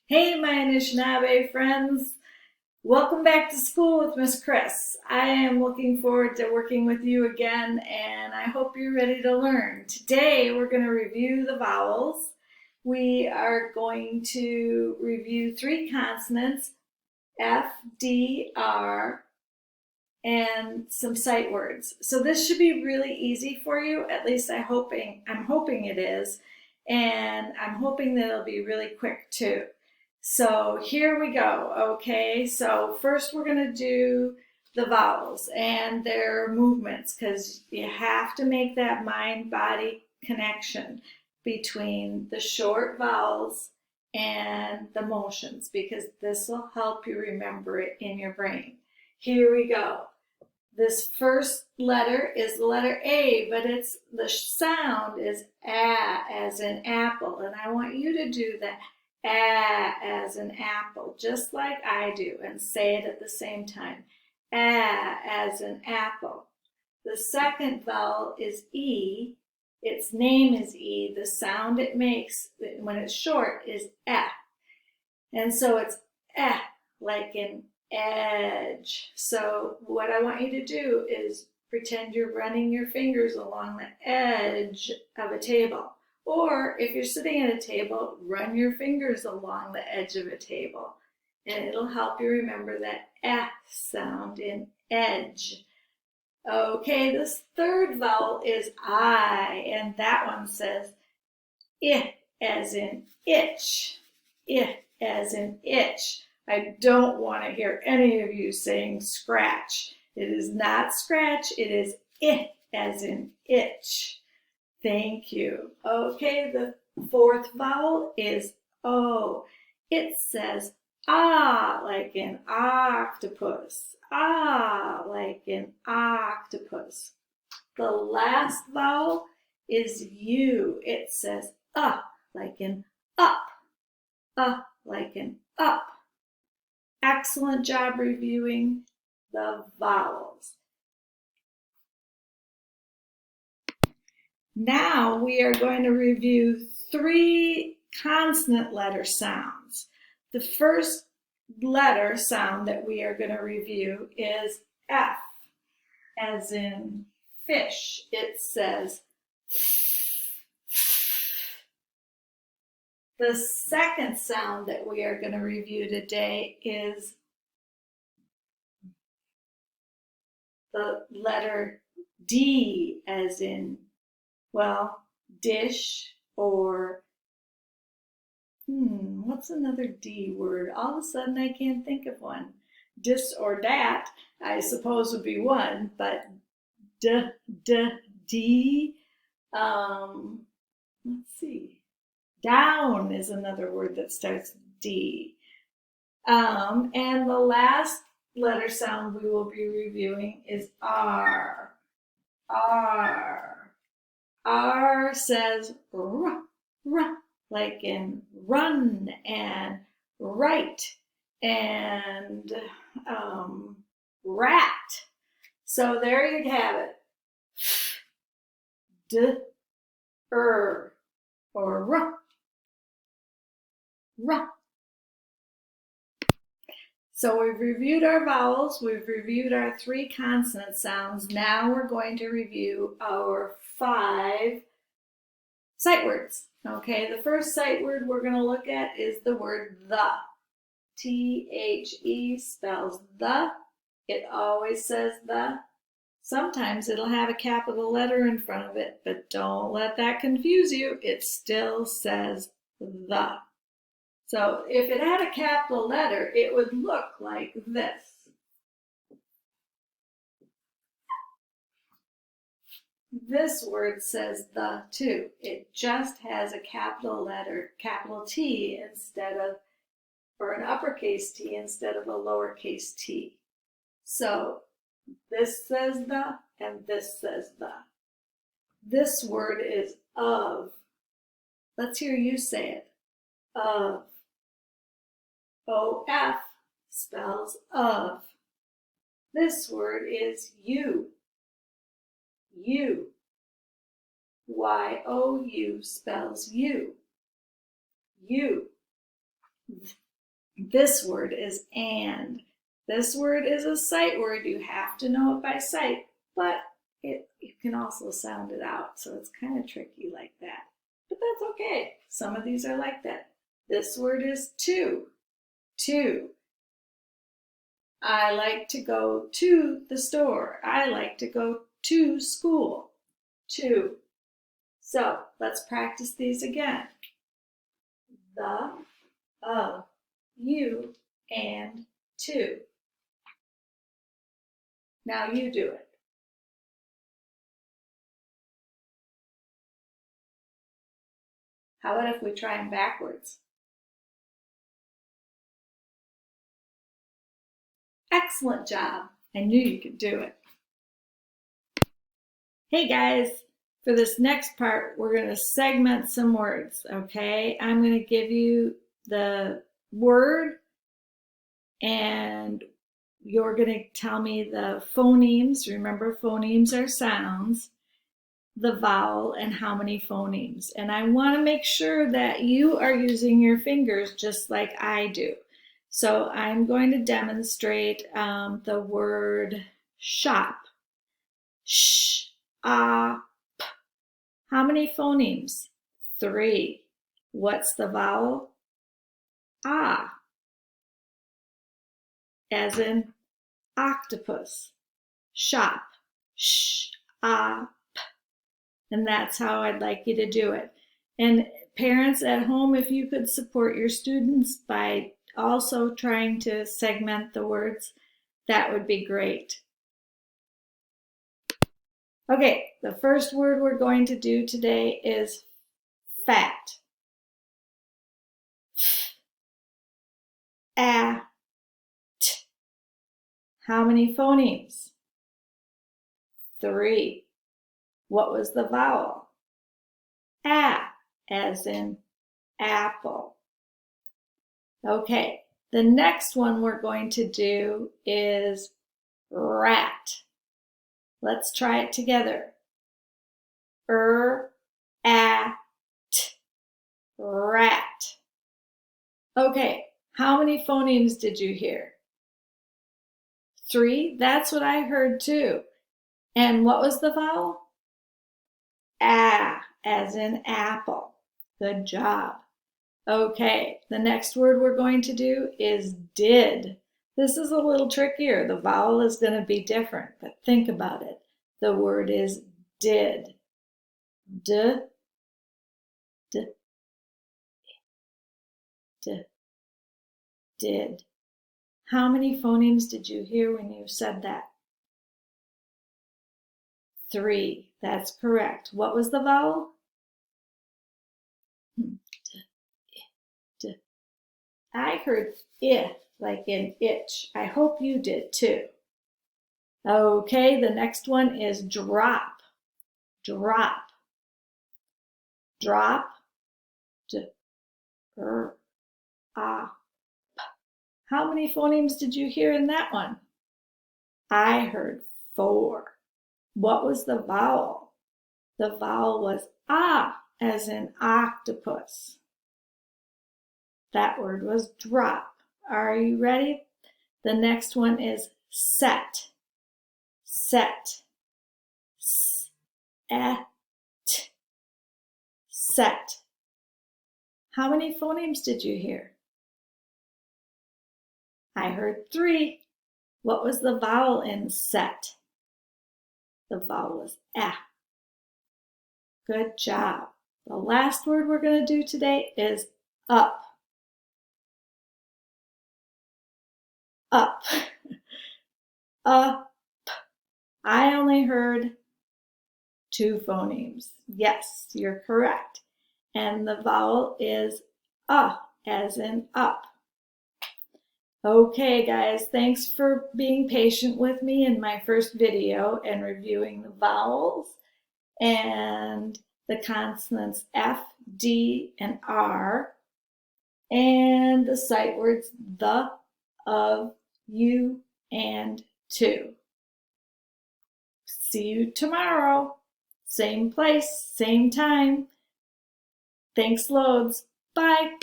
Hey, my Anishinaabe friends. Welcome back to school with Miss Chris. I am looking forward to working with you again, and I hope you're ready to learn. Today, we're going to review the vowels. We are going to review three consonants, F, D, R, and some sight words. So this should be really easy for you. At least I'm hoping it is, and I'm hoping that it'll be really quick too. So here we go. Okay, so first we're going to do the vowels and their movements, because you have to make that mind-body connection between the short vowels and the motions, because this will help you remember it in your brain. Here we go. This first letter is the letter A, but the sound is A as in apple, and I want you to do the A as in apple, just like I do, and say it at the same time. A as in apple. The second vowel is E. Its name is E. The sound it makes when it's short is E. And so it's E, like in edge. So what I want you to do is pretend you're running your fingers along the edge of a table. Or if you're sitting at a table, run your fingers along the edge of a table. And it'll help you remember that F sound in edge. Okay, this third vowel is I, and that one says I as in itch. I as in itch. I don't want to hear any of you saying scratch. It is not scratch, it is I as in itch. Thank you. Okay, the fourth vowel is O. It says ah, like in octopus. Ah, like in octopus. The last vowel is U. It says like in up. Like in up. Excellent job reviewing the vowels. Now we are going to review three consonant letter sounds. The first letter sound that we are going to review is F, as in fish. It says the second sound that we are going to review today is the letter D, as in, well, dish, or what's another D word? All of a sudden I can't think of one. Dis or dat, I suppose, would be one, but D, let's see. Down is another word that starts D. And the last letter sound we will be reviewing is R. R. R says r, like in run and right and rat. So there you have it. D, or r. So we've reviewed our vowels, we've reviewed our three consonant sounds. Now we're going to review our 5 sight words. Okay, the first sight word we're going to look at is the word the. T-H-E spells the. It always says the. Sometimes it'll have a capital letter in front of it, but don't let that confuse you. It still says the. So if it had a capital letter, it would look like this. This word says the too. It just has a capital letter, capital T, instead of, or an uppercase T instead of a lowercase t. So this says the, and this says the. This word is of. Let's hear you say it. Of. O-F spells of. This word is you. You. Y-O-U spells you. You. This word is and. This word is a sight word. You have to know it by sight, but you can also sound it out. So it's kind of tricky like that. But that's okay. Some of these are like that. This word is to. To. I like to go to the store. I like to go to school. To. So let's practice these again. The, of, you, and to. Now you do it. How about if we try them backwards? Excellent job. I knew you could do it. Hey guys, for this next part, we're going to segment some words, okay? I'm going to give you the word and you're going to tell me the phonemes. Remember, phonemes are sounds, the vowel, and how many phonemes. And I want to make sure that you are using your fingers just like I do. So I'm going to demonstrate the word shop. Sh, ah, p. How many phonemes? 3. What's the vowel? Ah. As in octopus. Shop. Sh, ah, p. And that's how I'd like you to do it. And parents at home, if you could support your students by also trying to segment the words, that would be great. Okay, the first word we're going to do today is fat. At. How many phonemes? 3. What was the vowel? A, as in apple. Okay, the next one we're going to do is rat. Let's try it together. At, rat. Okay, how many phonemes did you hear? 3? That's what I heard too. And what was the vowel? A, as in apple. Good job. Okay, the next word we're going to do is did. This is a little trickier. The vowel is going to be different, but think about it. The word is did. D, d, d, did. How many phonemes did you hear when you said that? 3. That's correct. What was the vowel? D, d. I heard I, like in itch. I hope you did too. Okay, the next one is drop. Drop. Drop. D, r, ah, p. How many phonemes did you hear in that one? I heard 4. What was the vowel? The vowel was ah, as in octopus. That word was drop. Are you ready? The next one is set. Set. S-et. Set. How many phonemes did you hear? I heard 3. What was the vowel in set? The vowel was eh. Good job. The last word we're going to do today is up. Up. Up. I only heard 2 phonemes. Yes, you're correct. And the vowel is as in up. Okay, guys, thanks for being patient with me in my first video and reviewing the vowels and the consonants F, D, and R, and the sight words the, of, you, and to. See you tomorrow. Same place, same time. Thanks loads. Bye.